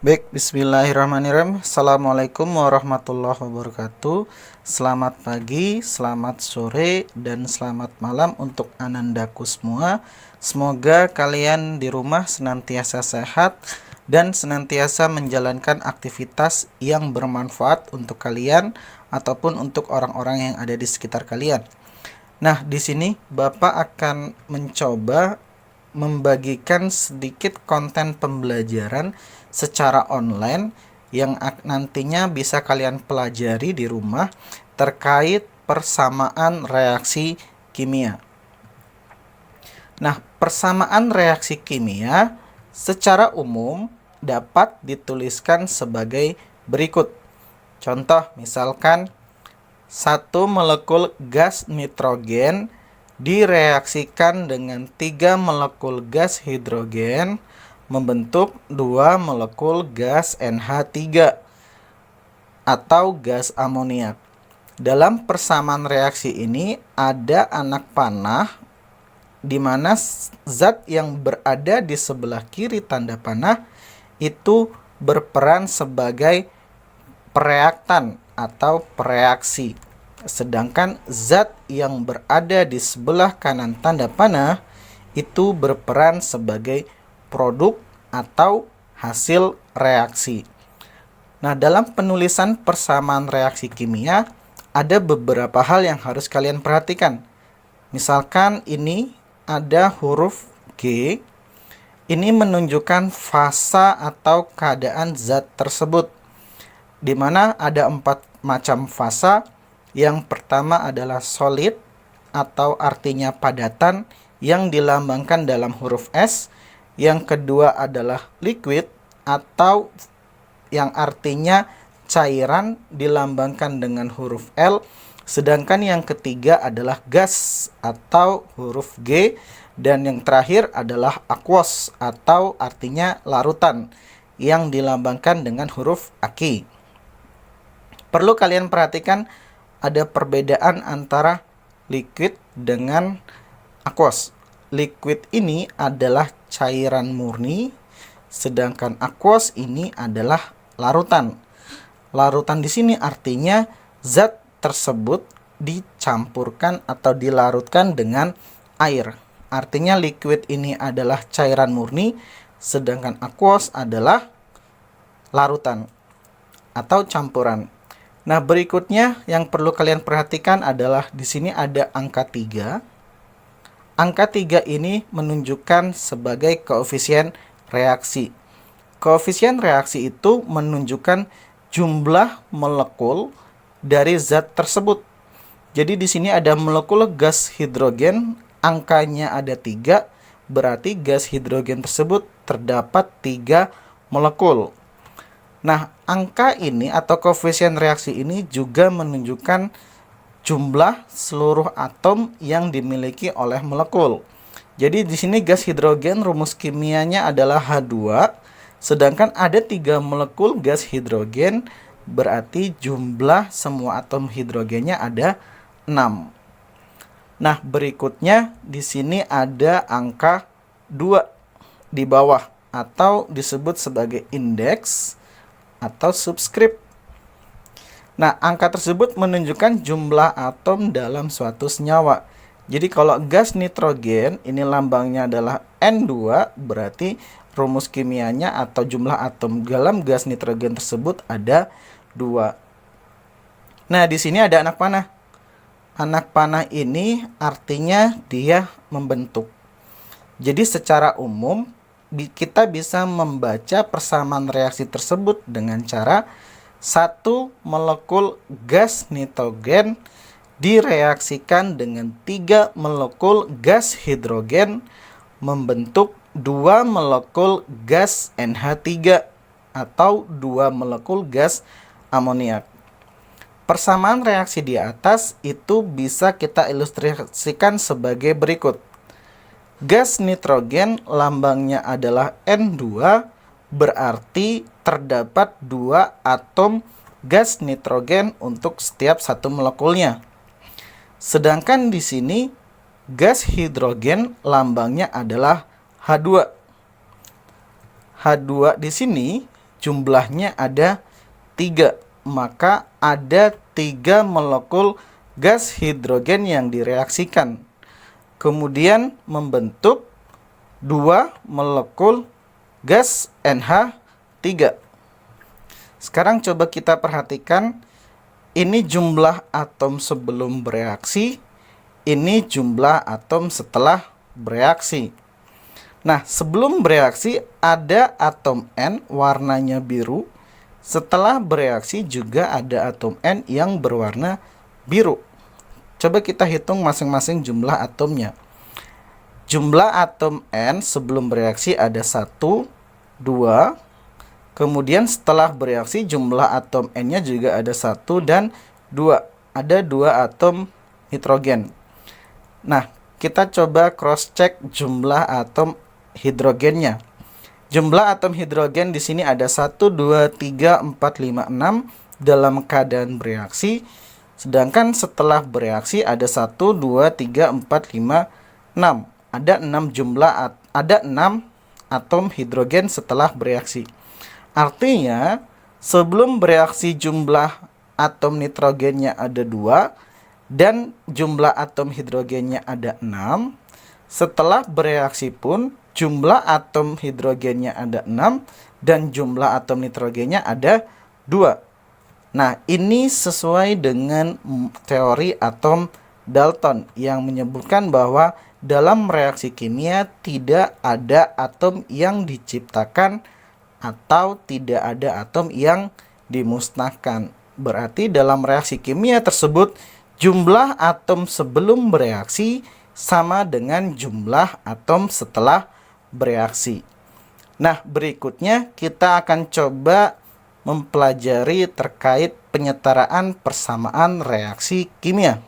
Baik, bismillahirrahmanirrahim. Assalamualaikum warahmatullahi wabarakatuh. Selamat pagi, selamat sore, dan selamat malam untuk anandaku semua. Semoga kalian di rumah senantiasa sehat dan senantiasa menjalankan aktivitas yang bermanfaat untuk kalian ataupun untuk orang-orang yang ada di sekitar kalian. Nah, di sini Bapak akan mencoba membagikan sedikit konten pembelajaran secara online yang nantinya bisa kalian pelajari di rumah terkait persamaan reaksi kimia. Nah, persamaan reaksi kimia secara umum dapat dituliskan sebagai berikut. Contoh, misalkan satu molekul gas nitrogen direaksikan dengan 3 molekul gas hidrogen membentuk 2 molekul gas NH3 atau gas amoniak. Dalam persamaan reaksi ini ada anak panah di mana zat yang berada di sebelah kiri tanda panah itu berperan sebagai pereaktan atau pereaksi. Sedangkan zat yang berada di sebelah kanan tanda panah itu berperan sebagai produk atau hasil reaksi. Nah, dalam penulisan persamaan reaksi kimia ada beberapa hal yang harus kalian perhatikan. Misalkan ini ada huruf G, ini menunjukkan fasa atau keadaan zat tersebut, di mana ada 4 macam fasa. Yang pertama adalah solid atau artinya padatan yang dilambangkan dalam huruf S. Yang kedua adalah liquid atau yang artinya cairan dilambangkan dengan huruf L. Sedangkan yang ketiga adalah gas atau huruf G. Dan yang terakhir adalah aquos atau artinya larutan yang dilambangkan dengan huruf AQ. Perlu kalian perhatikan ada perbedaan antara liquid dengan aquos. Liquid ini adalah cairan murni, sedangkan aquos ini adalah larutan. Larutan di sini artinya zat tersebut dicampurkan atau dilarutkan dengan air. Artinya liquid ini adalah cairan murni, sedangkan aquos adalah larutan atau campuran. Nah, berikutnya yang perlu kalian perhatikan adalah di sini ada angka 3. Angka 3 ini menunjukkan sebagai koefisien reaksi. Koefisien reaksi itu menunjukkan jumlah molekul dari zat tersebut. Jadi di sini ada molekul gas hidrogen, angkanya ada 3, berarti gas hidrogen tersebut terdapat 3 molekul. Nah, angka ini atau koefisien reaksi ini juga menunjukkan jumlah seluruh atom yang dimiliki oleh molekul. Jadi di sini gas hidrogen rumus kimianya adalah H2, sedangkan ada 3 molekul gas hidrogen, berarti jumlah semua atom hidrogennya ada 6. Nah, berikutnya di sini ada angka 2 di bawah atau disebut sebagai indeks atau subskrip. Nah, angka tersebut menunjukkan jumlah atom dalam suatu senyawa. Jadi kalau gas nitrogen ini lambangnya adalah N2, berarti rumus kimianya atau jumlah atom dalam gas nitrogen tersebut ada 2. Nah, di sini ada anak panah. Anak panah ini artinya dia membentuk. Jadi secara umum kita bisa membaca persamaan reaksi tersebut dengan cara 1 molekul gas nitrogen direaksikan dengan 3 molekul gas hidrogen membentuk 2 molekul gas NH3 atau 2 molekul gas amoniak. Persamaan reaksi di atas itu bisa kita ilustrasikan sebagai berikut. Gas nitrogen lambangnya adalah N2, berarti terdapat 2 atom gas nitrogen untuk setiap satu molekulnya. Sedangkan di sini gas hidrogen lambangnya adalah H2. H2 di sini jumlahnya ada 3. Maka ada 3 molekul gas hidrogen yang direaksikan. Kemudian membentuk 2 molekul gas NH3. Sekarang coba kita perhatikan, ini jumlah atom sebelum bereaksi, ini jumlah atom setelah bereaksi. Nah, sebelum bereaksi ada atom N warnanya biru, setelah bereaksi juga ada atom N yang berwarna biru. Coba kita hitung masing-masing jumlah atomnya. Jumlah atom N sebelum bereaksi ada 1, 2. Kemudian setelah bereaksi jumlah atom N-nya juga ada 1 dan 2. Ada 2 atom nitrogen. Nah, kita coba cross check jumlah atom hidrogennya. Jumlah atom hidrogen di sini ada 1, 2, 3, 4, 5, 6 dalam keadaan bereaksi. Sedangkan setelah bereaksi ada 1, 2, 3, 4, 5, 6. Ada 6 atom hidrogen setelah bereaksi. Artinya, sebelum bereaksi jumlah atom nitrogennya ada 2 dan jumlah atom hidrogennya ada 6. Setelah bereaksi pun jumlah atom hidrogennya ada 6 dan jumlah atom nitrogennya ada 2. Nah, ini sesuai dengan teori atom Dalton yang menyebutkan bahwa dalam reaksi kimia tidak ada atom yang diciptakan atau tidak ada atom yang dimusnahkan. Berarti dalam reaksi kimia tersebut jumlah atom sebelum bereaksi sama dengan jumlah atom setelah bereaksi. Nah, berikutnya kita akan coba mempelajari terkait penyetaraan persamaan reaksi kimia.